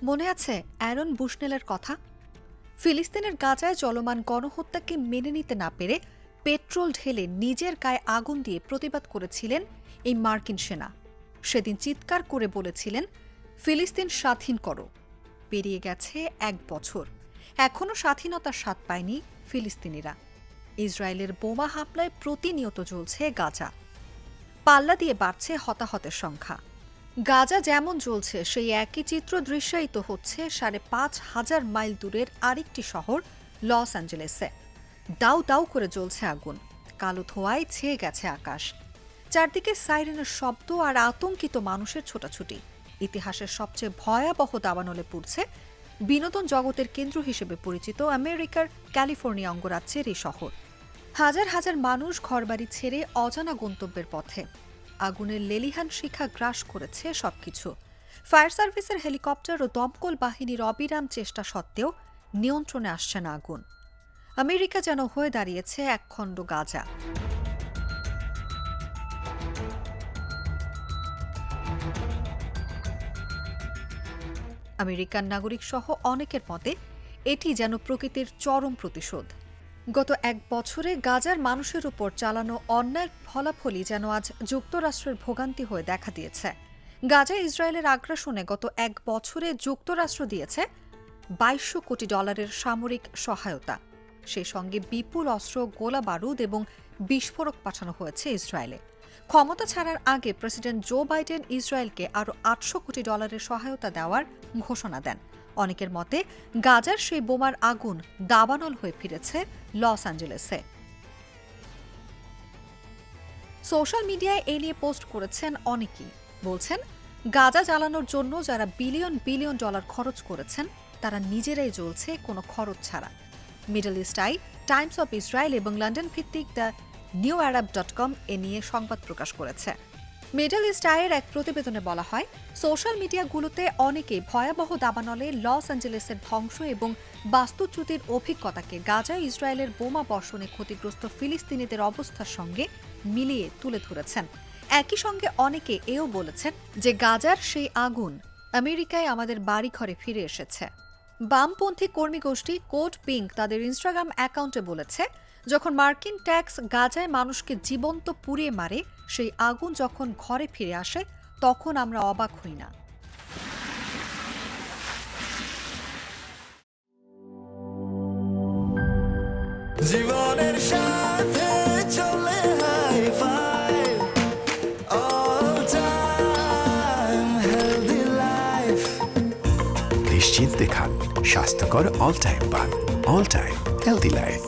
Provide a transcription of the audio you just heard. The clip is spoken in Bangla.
মনে আছে অ্যারন বুশনেলের কথা? ফিলিস্তিনের গাজায় চলমান গণহত্যাকে মেনে নিতে না পেরে পেট্রোল ঢেলে নিজের গায়ে আগুন দিয়ে প্রতিবাদ করেছিলেন এই মার্কিন সেনা। সেদিন চিৎকার করে বলেছিলেন, ফিলিস্তিন স্বাধীন করো। পেরিয়ে গেছে 1 বছর, এখনও স্বাধীনতার স্বাদ পায়নি ফিলিস্তিনিরা। ইসরায়েলের বোমা হামলায় প্রতিনিয়ত জ্বলছে গাজা। পাল্লা দিয়ে বাড়ছে হতাহতের সংখ্যা। গাজা যেমন জ্বলছে সেই একই চিত্র দৃশ্যায়িত হচ্ছে 5,500 মাইল দূরের আরেকটি শহর লস অ্যাঞ্জেলেসে। দাউ দাউ করে জ্বলছে আগুন, কালো ধোঁয়ায় ছেয়ে গেছে আকাশ। চারদিকে সাইরেনের শব্দ আর আতঙ্কিত মানুষের ছোটাছুটি। ইতিহাসের সবচেয়ে ভয়াবহ দাবানলে পুড়ছে বিনোদন জগতের কেন্দ্র হিসেবে পরিচিত আমেরিকার ক্যালিফোর্নিয়া অঙ্গরাজ্যের এই শহর। হাজার হাজার মানুষ ঘরবাড়ি ছেড়ে অজানা গন্তব্যের পথে। আগুনের লেলিহান শিখা গ্রাস করেছে সবকিছু। ফায়ার সার্ভিসের হেলিকপ্টার ও দমকল বাহিনীর অবিরাম চেষ্টা সত্ত্বেও নিয়ন্ত্রণে আসছে না আগুন। আমেরিকা যেন হয়ে দাঁড়িয়েছে একখণ্ড গাজা। আমেরিকান নাগরিক সহ অনেকের মতে এটি যেন প্রকৃতির চরম প্রতিশোধ। গত 1 বছরে গাজার মানুষের উপর চালানো অন্যায়ের ফলাফলই যেন আজ যুক্তরাষ্ট্রের ভোগান্তি হয়ে দেখা দিয়েছে। গাজায় ইসরায়েলের আগ্রাসনে গত 1 বছরে যুক্তরাষ্ট্র দিয়েছে $2200 কোটি সামরিক সহায়তা। সেই সঙ্গে বিপুল অস্ত্র, গোলা বারুদ এবং বিস্ফোরক পাঠানো হয়েছে ইসরায়েলে। ক্ষমতা ছাড়ার আগে প্রেসিডেন্ট জো বাইডেন ইসরায়েলকে আরও $800 কোটি সহায়তা দেওয়ার ঘোষণা দেন। অনেকের মতে গাজার সেই বোমার আগুন দাবানল হয়ে ফিরেছে লস অ্যাঞ্জেলেসে। সোশ্যাল মিডিয়ায় এ নিয়ে পোস্ট করেছেন অনেকেই। বলছেন, গাজা জ্বালানোর জন্য যারা বিলিয়ন বিলিয়ন ডলার খরচ করেছেন তারা নিজেরাই জ্বলছে কোনো খরচ ছাড়া। Middle East Eye, Times of Israel এবং লন্ডন ভিত্তিক দ্য নিউ আরব.com এ নিয়ে সংবাদ প্রকাশ করেছে। মিডল ইস্ট আইয়ের এক প্রতিবেদনে বলা হয়, সোশ্যাল মিডিয়াগুলোতে অনেকেই ভয়াবহ দাবানলে লস অ্যাঞ্জেলেসের ধ্বংস এবং বাস্তুচ্যুতির অভিজ্ঞতাকে গাজায় ইসরায়েলের বোমা বর্ষণে ক্ষতিগ্রস্ত ফিলিস্তিনিদের অবস্থার সঙ্গে মিলিয়ে তুলে ধরেছেন। একই সঙ্গে অনেকে এও বলেছেন যে গাজার সেই আগুন আমেরিকায় আমাদের বাড়িঘরে ফিরে এসেছে। বামপন্থী কর্মী গোষ্ঠী কোড পিঙ্ক তাদের ইনস্টাগ্রাম অ্যাকাউন্টে বলেছে, যখন মার্কিন ট্যাক্স গাজায় মানুষকে জীবন্ত পুড়িয়ে মারে, সেই আগুন যখন ঘরে ফিরে আসে তখন আমরা অবাক হই না। জীবনের সাথে চলে hi-fi, all time healthy life. নিশ্চিন্তে খান স্বাস্থ্যকর অল টাইম পান, অল টাইম হেলদি লাইফ।